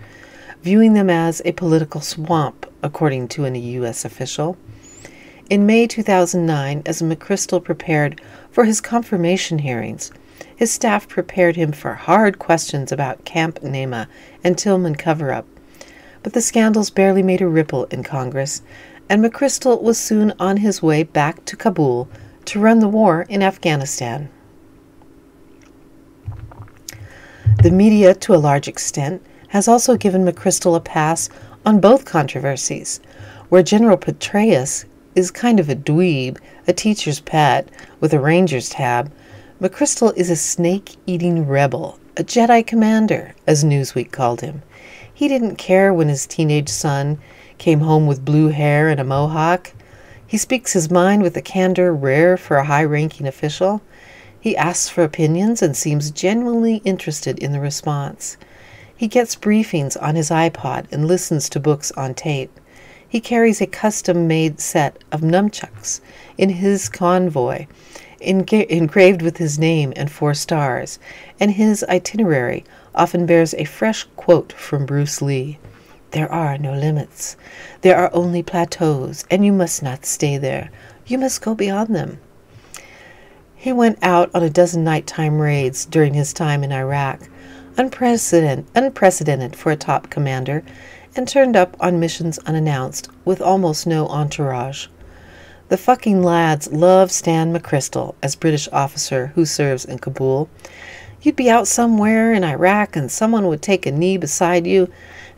viewing them as a political swamp, according to a U.S. official. In May 2009, as McCrystal prepared for his confirmation hearings, his staff prepared him for hard questions about Camp Nama and Tillman cover-up. But the scandals barely made a ripple in Congress, and McCrystal was soon on his way back to Kabul to run the war in Afghanistan. The media, to a large extent, has also given McCrystal a pass on both controversies. Where General Petraeus is kind of a dweeb, a teacher's pet with a ranger's tab, McCrystal is a snake-eating rebel, a Jedi commander, as Newsweek called him. He didn't care when his teenage son came home with blue hair and a mohawk. He speaks his mind with a candor rare for a high-ranking official. He asks for opinions and seems genuinely interested in the response. He gets briefings on his iPod and listens to books on tape. He carries a custom-made set of nunchucks in his convoy, engraved with his name and 4 stars, and his itinerary often bears a fresh quote from Bruce Lee. There are no limits. There are only plateaus, and you must not stay there. You must go beyond them. He went out on a dozen nighttime raids during his time in Iraq, unprecedented for a top commander, and turned up on missions unannounced with almost no entourage. The fucking lads love Stan McChrystal as British officer who serves in Kabul. You'd be out somewhere in Iraq and someone would take a knee beside you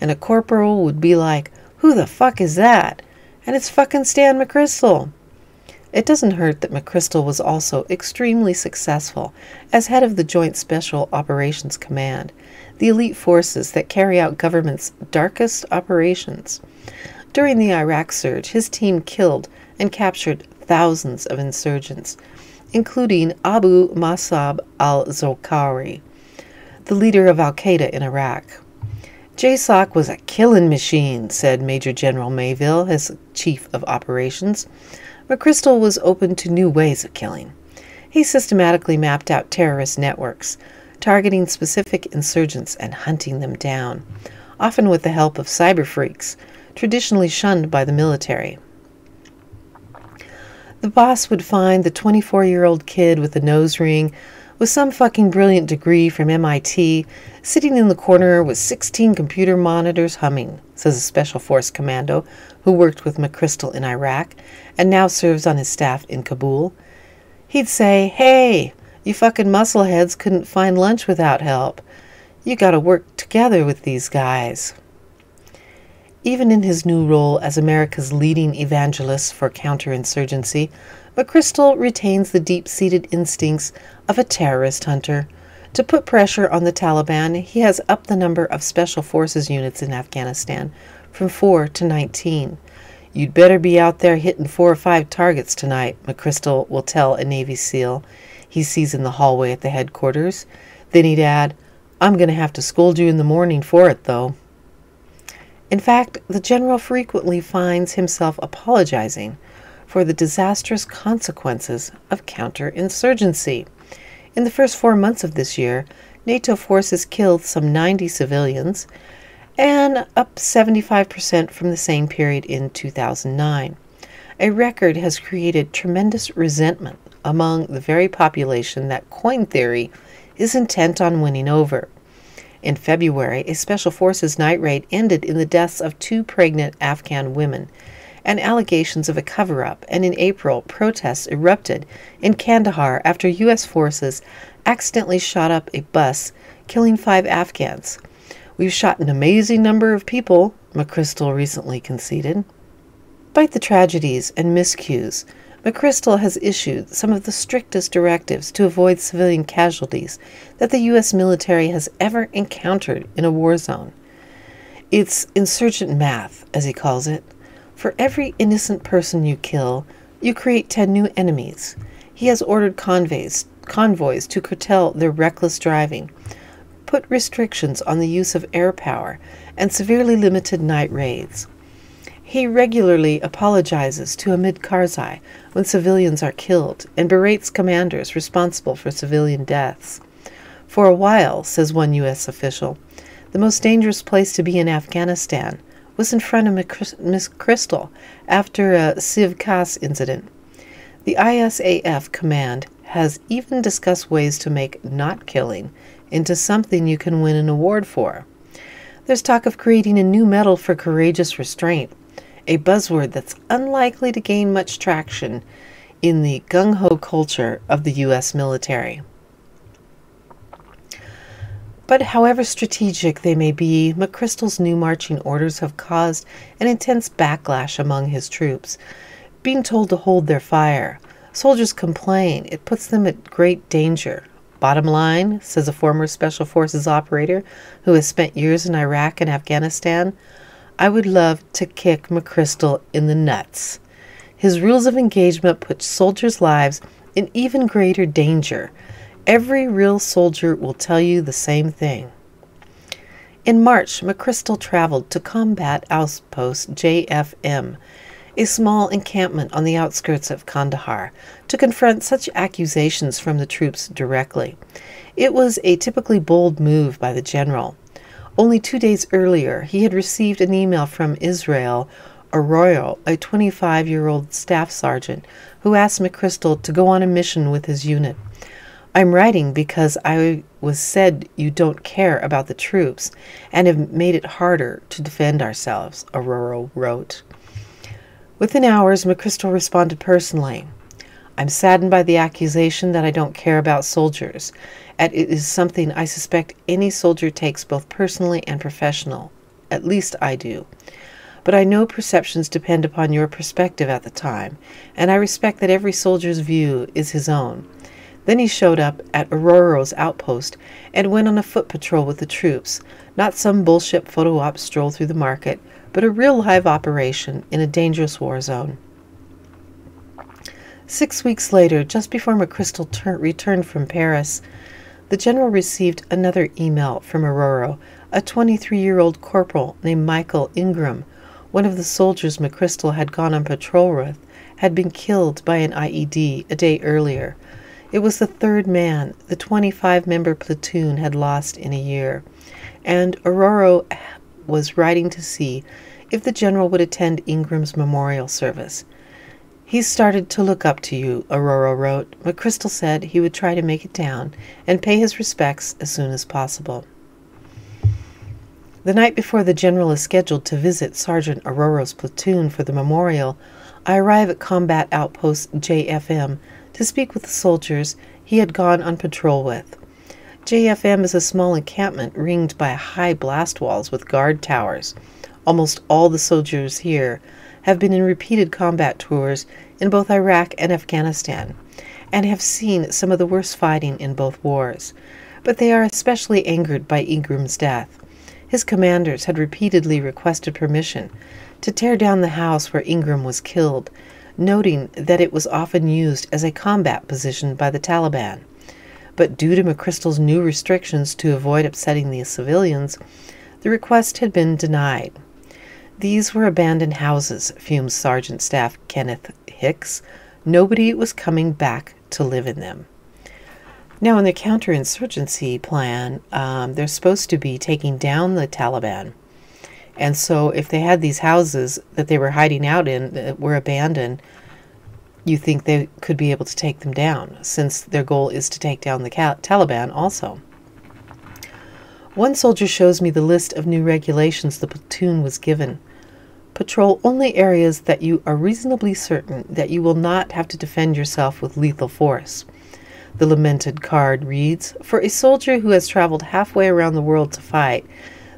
and a corporal would be like, "Who the fuck is that?" And it's fucking Stan McChrystal. It doesn't hurt that McCrystal was also extremely successful as head of the Joint Special Operations Command, the elite forces that carry out government's darkest operations. During the Iraq surge, his team killed and captured thousands of insurgents, including Abu Musab al-Zarqawi, the leader of al-Qaeda in Iraq. JSOC was a killing machine, said Major General Mayville, his chief of operations. McCrystal was open to new ways of killing. He systematically mapped out terrorist networks, targeting specific insurgents and hunting them down, often with the help of cyber freaks, traditionally shunned by the military. The boss would find the 24-year-old kid with a nose ring with some fucking brilliant degree from MIT sitting in the corner with 16 computer monitors humming, says a Special Force commando who worked with McCrystal in Iraq and now serves on his staff in Kabul. He'd say, "Hey, you fucking muscleheads couldn't find lunch without help. You gotta work together with these guys." Even in his new role as America's leading evangelist for counterinsurgency, McCrystal retains the deep-seated instincts of a terrorist hunter, To put pressure on the Taliban, he has upped the number of special forces units in Afghanistan from 4 to 19. "You'd better be out there hitting 4 or 5 targets tonight," McCrystal will tell a Navy SEAL he sees in the hallway at the headquarters. Then he'd add, "I'm going to have to scold you in the morning for it, though." In fact, the general frequently finds himself apologizing for the disastrous consequences of counterinsurgency. In the first 4 months of this year, NATO forces killed some 90 civilians, and up 75% from the same period in 2009. A record has created tremendous resentment among the very population that COIN theory is intent on winning over. In February, a Special Forces night raid ended in the deaths of 2 pregnant Afghan women and allegations of a cover-up, and in April, protests erupted in Kandahar after U.S. forces accidentally shot up a bus, killing 5 Afghans. "We've shot an amazing number of people," McCrystal recently conceded. Despite the tragedies and miscues, McCrystal has issued some of the strictest directives to avoid civilian casualties that the U.S. military has ever encountered in a war zone. It's insurgent math, as he calls it. For every innocent person you kill, you create 10 new enemies. He has ordered convoys to curtail their reckless driving, put restrictions on the use of air power, and severely limited night raids. He regularly apologizes to Hamid Karzai when civilians are killed and berates commanders responsible for civilian deaths. "For a while," says one U.S. official, "the most dangerous place to be in Afghanistan was in front of McCrystal after a Civ Cas incident." The ISAF command has even discussed ways to make not killing into something you can win an award for. There's talk of creating a new medal for courageous restraint, a buzzword that's unlikely to gain much traction in the gung-ho culture of the U.S. military. But however strategic they may be, McCrystal's new marching orders have caused an intense backlash among his troops. Being told to hold their fire, soldiers complain it puts them at great danger. "Bottom line," says a former Special Forces operator who has spent years in Iraq and Afghanistan, "I would love to kick McCrystal in the nuts." His rules of engagement put soldiers' lives in even greater danger. Every real soldier will tell you the same thing. In March, McCrystal traveled to Combat Outpost JFM, a small encampment on the outskirts of Kandahar, to confront such accusations from the troops directly. It was a typically bold move by the general. Only 2 days earlier, he had received an email from Israel Arroyo, a 25-year-old staff sergeant, who asked McCrystal to go on a mission with his unit. "I'm writing because I was said you don't care about the troops and have made it harder to defend ourselves," Arroyo wrote. Within hours, McCrystal responded personally. "I'm saddened by the accusation that I don't care about soldiers, and it is something I suspect any soldier takes both personally and professional. At least I do. But I know perceptions depend upon your perspective at the time, and I respect that every soldier's view is his own." Then he showed up at Arroyo's outpost and went on a foot patrol with the troops, not some bullshit photo op stroll through the market, but a real live operation in a dangerous war zone. 6 weeks later, just before McCrystal returned from Paris, the general received another email from Arroyo. A 23-year-old corporal named Michael Ingram, one of the soldiers McCrystal had gone on patrol with, had been killed by an IED a day earlier. It was the third man the 25-member platoon had lost in a year, and Arroyo was writing to see if the general would attend Ingram's memorial service. "He's started to look up to you," Arroyo wrote. McCrystal said he would try to make it down and pay his respects as soon as possible. The night before the general is scheduled to visit Sergeant Arroyo's platoon for the memorial, I arrive at Combat Outpost JFM to speak with the soldiers he had gone on patrol with. JFM is a small encampment ringed by high blast walls with guard towers. Almost all the soldiers here have been in repeated combat tours in both Iraq and Afghanistan, and have seen some of the worst fighting in both wars. but they are especially angered by Ingram's death. His commanders had repeatedly requested permission to tear down the house where Ingram was killed, noting that it was often used as a combat position by the Taliban. But due to McChrystal's new restrictions to avoid upsetting the civilians, the request had been denied. These were abandoned houses, fumes Sergeant Staff Kenneth Hicks. Nobody was coming back to live in them. Now, in the counterinsurgency plan, they're supposed to be taking down the Taliban. And so if they had these houses that they were hiding out in that were abandoned, you think they could be able to take them down, since their goal is to take down the Taliban also. One soldier shows me the list of new regulations the platoon was given. Patrol only areas that you are reasonably certain that you will not have to defend yourself with lethal force. The lamented card reads, "For a soldier who has traveled halfway around the world to fight,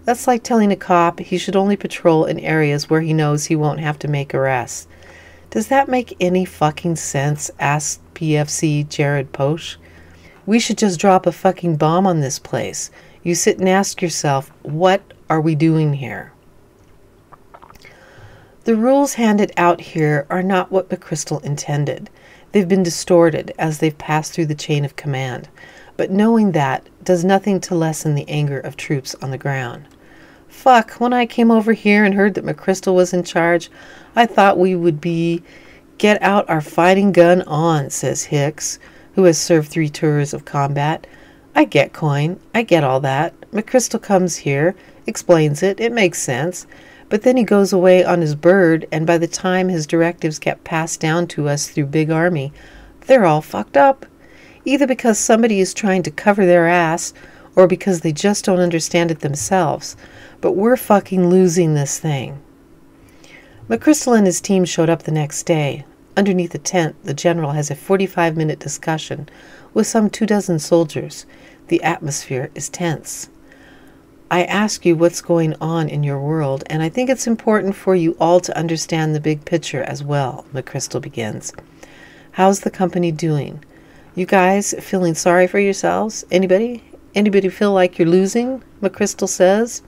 that's like telling a cop he should only patrol in areas where he knows he won't have to make arrests." Does that make any fucking sense? Asked PFC Jared Posh. We should just drop a fucking bomb on this place. You sit and ask yourself, what are we doing here? The rules handed out here are not what McCrystal intended. They've been distorted as they've passed through the chain of command. But knowing that does nothing to lessen the anger of troops on the ground. Fuck, when I came over here and heard that McCrystal was in charge, I thought we would be get out our fighting gun on, says Hicks, who has served 3 tours of combat. I get COIN. I get all that. McCrystal comes here, explains it. It makes sense. But then he goes away on his bird, and by the time his directives get passed down to us through Big Army, they're all fucked up. Either because somebody is trying to cover their ass, or because they just don't understand it themselves. But we're fucking losing this thing. McCrystal and his team showed up the next day. Underneath the tent, the general has a 45-minute discussion with some 24 soldiers. The atmosphere is tense. I ask you what's going on in your world, and I think it's important for you all to understand the big picture as well, McCrystal begins. How's the company doing? You guys feeling sorry for yourselves? Anybody? Anybody feel like you're losing? McCrystal says.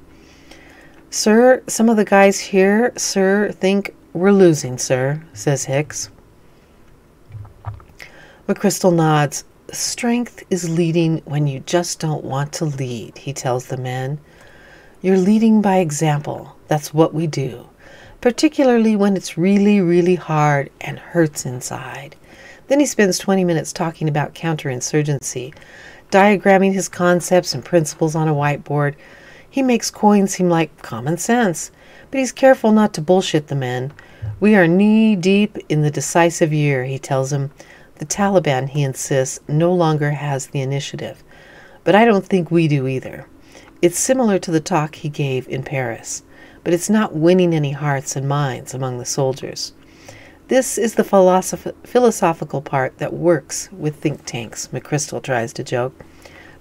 Sir, some of the guys here, sir, think we're losing, sir, says Hicks. McCrystal nods. Strength is leading when you just don't want to lead, he tells the men. You're leading by example. That's what we do, particularly when it's really, really hard and hurts inside. Then he spends 20 minutes talking about counterinsurgency, diagramming his concepts and principles on a whiteboard. He makes COIN seem like common sense, but he's careful not to bullshit the men. We are knee-deep in the decisive year, he tells them. The Taliban, he insists, no longer has the initiative. But I don't think we do either. It's similar to the talk he gave in Paris, but it's not winning any hearts and minds among the soldiers. This is the philosophical part that works with think tanks, McCrystal tries to joke,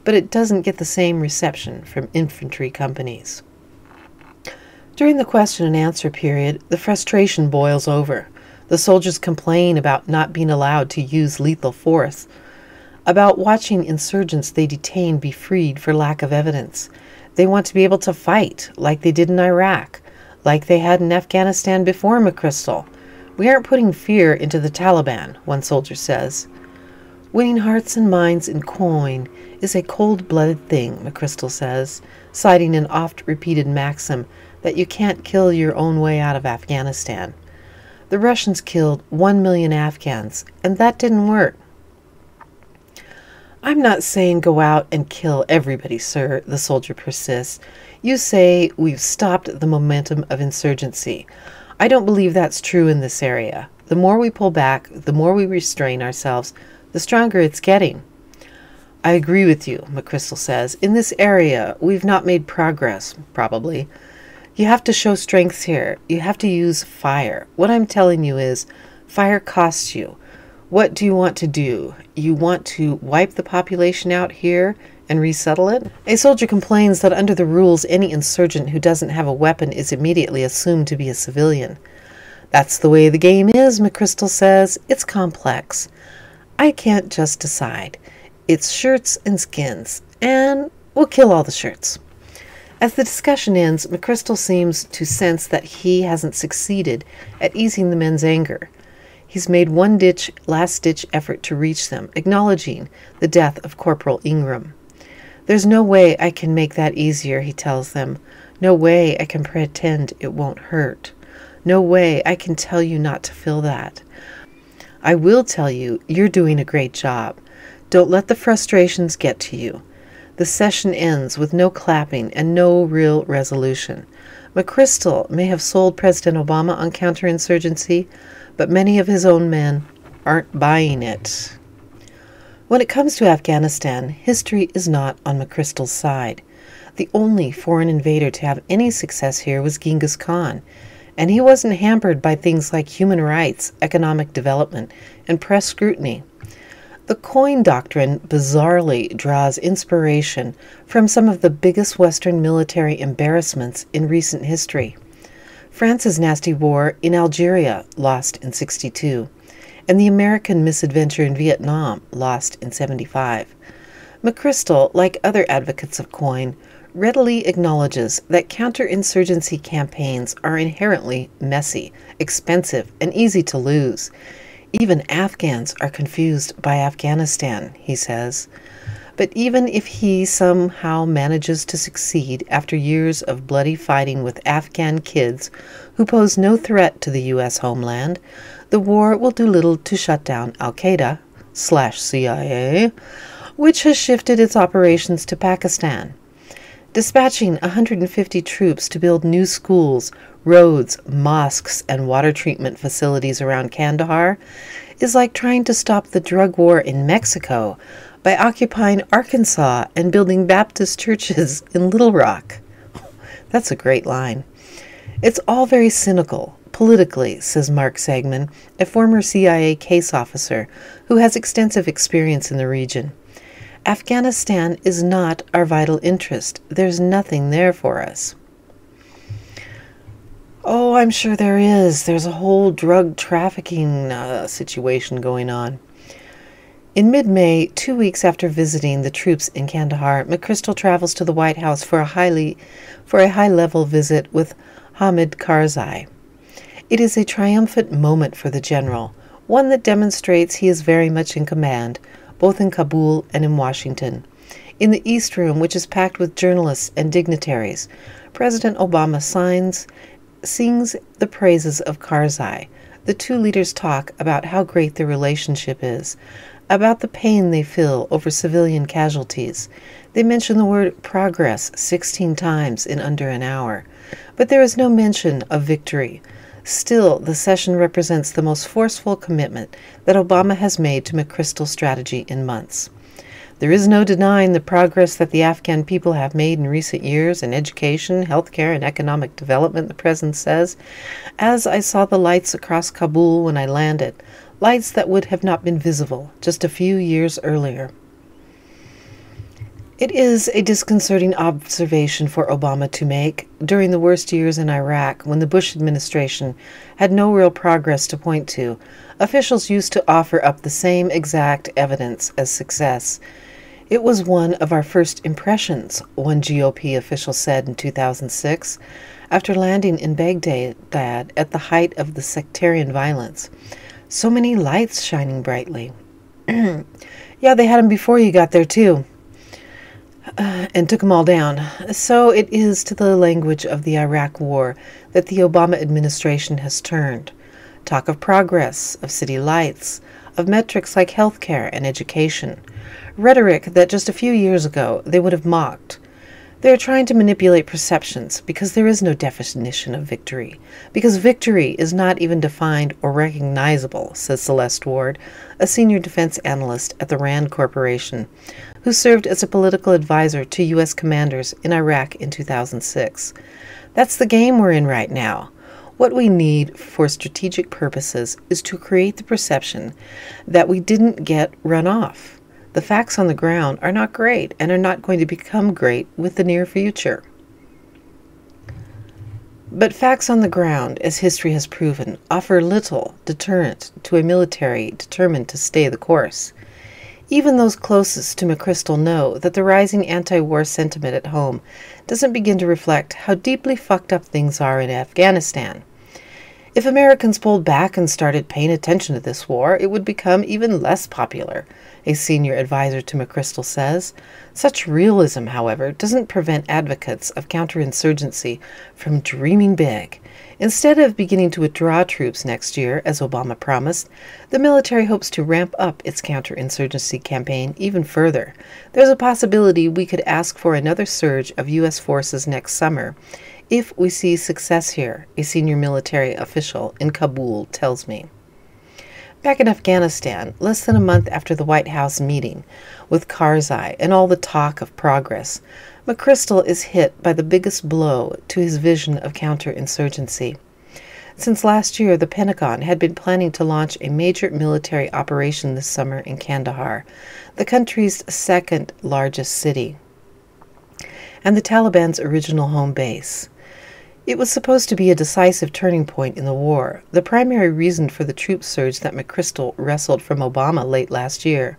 but it doesn't get the same reception from infantry companies. During the question and answer period, the frustration boils over. The soldiers complain about not being allowed to use lethal force, about watching insurgents they detain be freed for lack of evidence. They want to be able to fight like they did in Iraq, like they had in Afghanistan before McCrystal. We aren't putting fear into the Taliban, one soldier says. Winning hearts and minds in COIN is a cold-blooded thing, McCrystal says, citing an oft-repeated maxim that you can't kill your own way out of Afghanistan. The Russians killed 1 million Afghans, and that didn't work. I'm not saying go out and kill everybody, sir, the soldier persists. You say we've stopped the momentum of insurgency. I don't believe that's true in this area. The more we pull back, the more we restrain ourselves, the stronger it's getting. I agree with you, McCrystal says. In this area, we've not made progress, probably. You have to show strength here. You have to use fire. What I'm telling you is, fire costs you. What do you want to do? You want to wipe the population out here and resettle it? A soldier complains that under the rules, any insurgent who doesn't have a weapon is immediately assumed to be a civilian. That's the way the game is, McCrystal says. It's complex. I can't just decide. It's shirts and skins. and we'll kill all the shirts. As the discussion ends, McCrystal seems to sense that he hasn't succeeded at easing the men's anger. He's made one last-ditch effort to reach them, acknowledging the death of Corporal Ingram. "There's no way I can make that easier," he tells them. "No way I can pretend it won't hurt. No way I can tell you not to feel that. I will tell you you're doing a great job. Don't let the frustrations get to you." The session ends with no clapping and no real resolution. McCrystal may have sold President Obama on counterinsurgency, but many of his own men aren't buying it. When it comes to Afghanistan, history is not on McChrystal's side. The only foreign invader to have any success here was Genghis Khan, and he wasn't hampered by things like human rights, economic development, and press scrutiny. The COIN doctrine bizarrely draws inspiration from some of the biggest Western military embarrassments in recent history. France's nasty war in Algeria, lost in 1962, and the American misadventure in Vietnam, lost in 1975. McCrystal, like other advocates of COIN, readily acknowledges that counterinsurgency campaigns are inherently messy, expensive, and easy to lose. Even Afghans are confused by Afghanistan, he says. But even if he somehow manages to succeed after years of bloody fighting with Afghan kids who pose no threat to the U.S. homeland, the war will do little to shut down Al-Qaeda/CIA, which has shifted its operations to Pakistan. Dispatching 150 troops to build new schools, roads, mosques, and water treatment facilities around Kandahar is like trying to stop the drug war in Mexico by occupying Arkansas and building Baptist churches in Little Rock. That's a great line. It's all very cynical, politically, says Mark Segman, a former CIA case officer who has extensive experience in the region. Afghanistan is not our vital interest. There's nothing there for us. Oh, I'm sure there is. There's a whole drug trafficking situation going on. In mid-May, 2 weeks after visiting the troops in Kandahar, McCrystal travels to the White House for a high-level visit with Hamid Karzai. It is a triumphant moment for the general, one that demonstrates he is very much in command, both in Kabul and in Washington. In the East Room, which is packed with journalists and dignitaries, President Obama sings the praises of Karzai. The two leaders talk about how great their relationship is, about the pain they feel over civilian casualties. They mention the word progress 16 times in under an hour, but there is no mention of victory. Still, the session represents the most forceful commitment that Obama has made to McChrystal's strategy in months. There is no denying the progress that the Afghan people have made in recent years in education, healthcare, and economic development, the president says. As I saw the lights across Kabul when I landed, lights that would have not been visible just a few years earlier. It is a disconcerting observation for Obama to make. During the worst years in Iraq, when the Bush administration had no real progress to point to, officials used to offer up the same exact evidence as success. It was one of our first impressions, one GOP official said in 2006, after landing in Baghdad at the height of the sectarian violence. So many lights shining brightly. Yeah, they had them before you got there, too. And took them all down. So it is to the language of the Iraq War that the Obama administration has turned. Talk of progress, of city lights, of metrics like healthcare and education. Rhetoric that just a few years ago they would have mocked. They are trying to manipulate perceptions because there is no definition of victory. Because victory is not even defined or recognizable, says Celeste Ward, a senior defense analyst at the Rand Corporation, who served as a political advisor to U.S. commanders in Iraq in 2006. That's the game we're in right now. What we need for strategic purposes is to create the perception that we didn't get run off. The facts on the ground are not great and are not going to become great with the near future. But facts on the ground, as history has proven, offer little deterrent to a military determined to stay the course. Even those closest to McCrystal know that the rising anti-war sentiment at home doesn't begin to reflect how deeply fucked up things are in Afghanistan. If Americans pulled back and started paying attention to this war, it would become even less popular, a senior advisor to McCrystal says. Such realism, however, doesn't prevent advocates of counterinsurgency from dreaming big. Instead of beginning to withdraw troops next year, as Obama promised, the military hopes to ramp up its counterinsurgency campaign even further. There's a possibility we could ask for another surge of U.S. forces next summer if we see success here, a senior military official in Kabul tells me. Back in Afghanistan, less than a month after the White House meeting with Karzai and all the talk of progress, McCrystal is hit by the biggest blow to his vision of counterinsurgency. Since last year, the Pentagon had been planning to launch a major military operation this summer in Kandahar, the country's second largest city, and the Taliban's original home base. It was supposed to be a decisive turning point in the war, the primary reason for the troop surge that McCrystal wrestled from Obama late last year.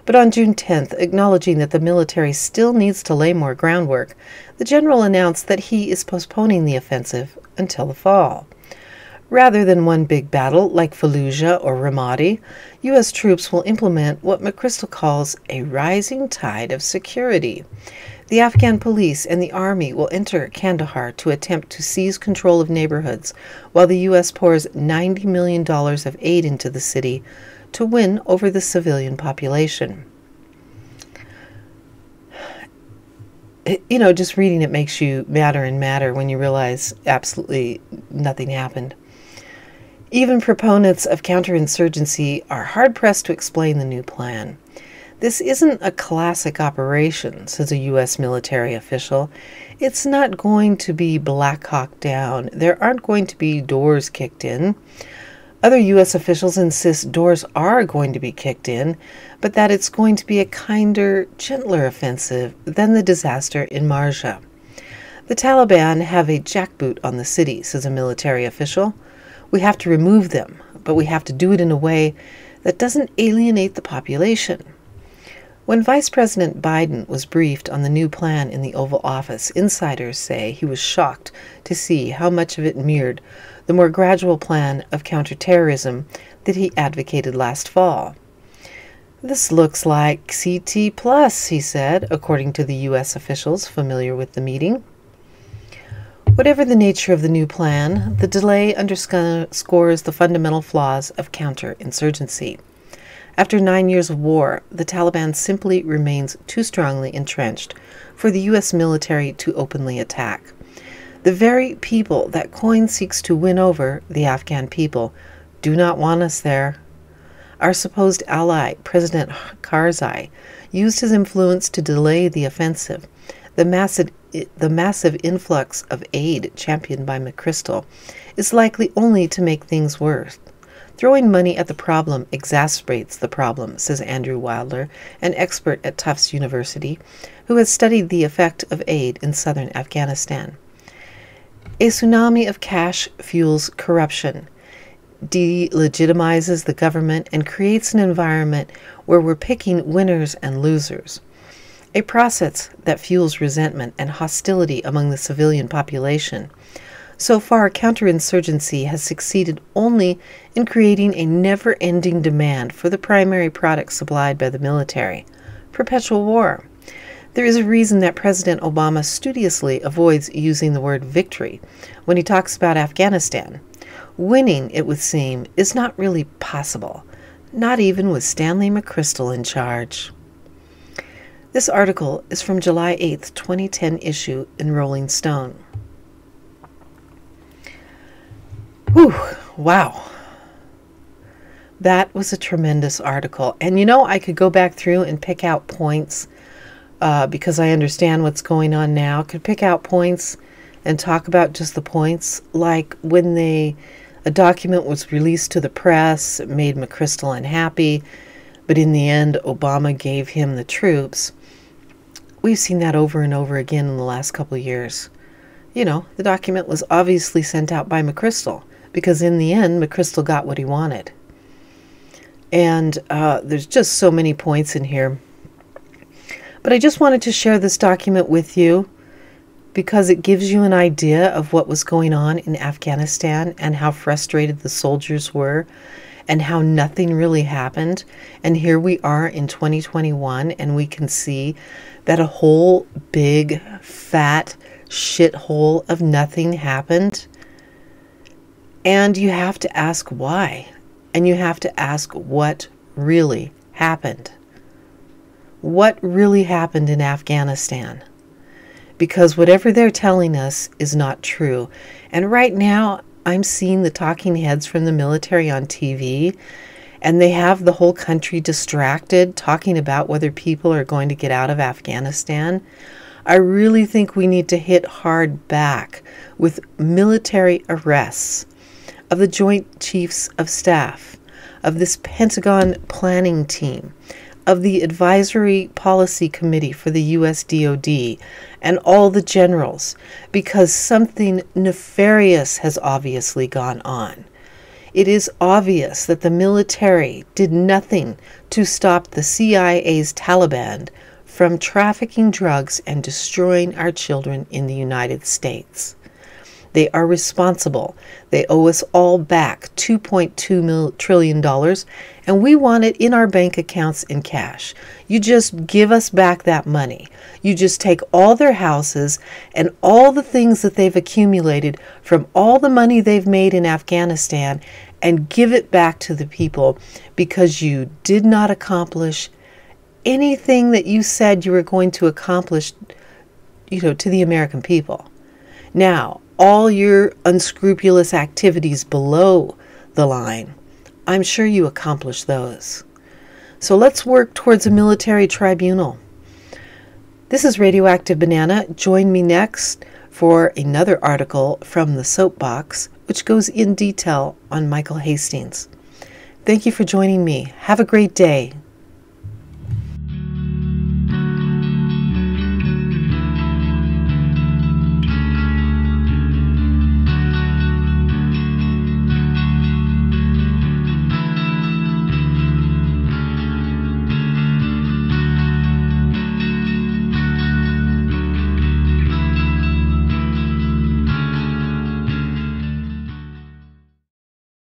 But on June 10th, acknowledging that the military still needs to lay more groundwork, the general announced that he is postponing the offensive until the fall. Rather than one big battle like Fallujah or Ramadi, U.S. troops will implement what McCrystal calls a rising tide of security. The Afghan police and the army will enter Kandahar to attempt to seize control of neighborhoods, while the U.S. pours $90 million of aid into the city to win over the civilian population. Just reading it makes you madder and madder when you realize absolutely nothing happened. Even proponents of counterinsurgency are hard-pressed to explain the new plan. This isn't a classic operation, says a U.S. military official. It's not going to be Black Hawk Down. There aren't going to be doors kicked in. Other U.S. officials insist doors are going to be kicked in, but that it's going to be a kinder, gentler offensive than the disaster in Marja. The Taliban have a jackboot on the city, says a military official. We have to remove them, but we have to do it in a way that doesn't alienate the population. When Vice President Biden was briefed on the new plan in the Oval Office, insiders say he was shocked to see how much of it mirrored the more gradual plan of counterterrorism that he advocated last fall. This looks like CT+, he said, according to the U.S. officials familiar with the meeting. Whatever the nature of the new plan, the delay underscores the fundamental flaws of counterinsurgency. After 9 years of war, the Taliban simply remains too strongly entrenched for the U.S. military to openly attack. The very people that COIN seeks to win over, the Afghan people, do not want us there. Our supposed ally, President Karzai, used his influence to delay the offensive. The massive influx of aid championed by McCrystal is likely only to make things worse. Throwing money at the problem exacerbates the problem, says Andrew Wilder, an expert at Tufts University, who has studied the effect of aid in southern Afghanistan. A tsunami of cash fuels corruption, delegitimizes the government, and creates an environment where we're picking winners and losers. A process that fuels resentment and hostility among the civilian population. So far, counterinsurgency has succeeded only in creating a never-ending demand for the primary product supplied by the military, perpetual war. There is a reason that President Obama studiously avoids using the word victory when he talks about Afghanistan. Winning, it would seem, is not really possible, not even with Stanley McChrystal in charge. This article is from July 8th, 2010 issue in Rolling Stone. Whew, wow. That was a tremendous article. And I could go back through and pick out points because I understand what's going on now. Could pick out points and talk about just the points. Like when a document was released to the press, it made McCrystal unhappy, but in the end, Obama gave him the troops. We've seen that over and over again in the last couple of years. The document was obviously sent out by McCrystal, because in the end, McCrystal got what he wanted. And there's just so many points in here. But I just wanted to share this document with you because it gives you an idea of what was going on in Afghanistan and how frustrated the soldiers were and how nothing really happened. And here we are in 2021, and we can see that a whole big fat shithole of nothing happened. And you have to ask why. And you have to ask what really happened. What really happened in Afghanistan? Because whatever they're telling us is not true. And right now, I'm seeing the talking heads from the military on TV, and they have the whole country distracted, talking about whether people are going to get out of Afghanistan. I really think we need to hit hard back with military arrests of the Joint Chiefs of Staff, of this Pentagon planning team, of the Advisory Policy Committee for the U.S. DoD, and all the generals, because something nefarious has obviously gone on. It is obvious that the military did nothing to stop the CIA's Taliban from trafficking drugs and destroying our children in the United States. They are responsible. They owe us all back $2.2 trillion, and we want it in our bank accounts in cash. You just give us back that money. You just take all their houses and all the things that they've accumulated from all the money they've made in Afghanistan and give it back to the people, because you did not accomplish anything that you said you were going to accomplish, to the American people. Now, all your unscrupulous activities below the line, I'm sure you accomplished those. So let's work towards a military tribunal. This is Radioactive Banana. Join me next for another article from the Soapbox, which goes in detail on Michael Hastings. Thank you for joining me. Have a great day.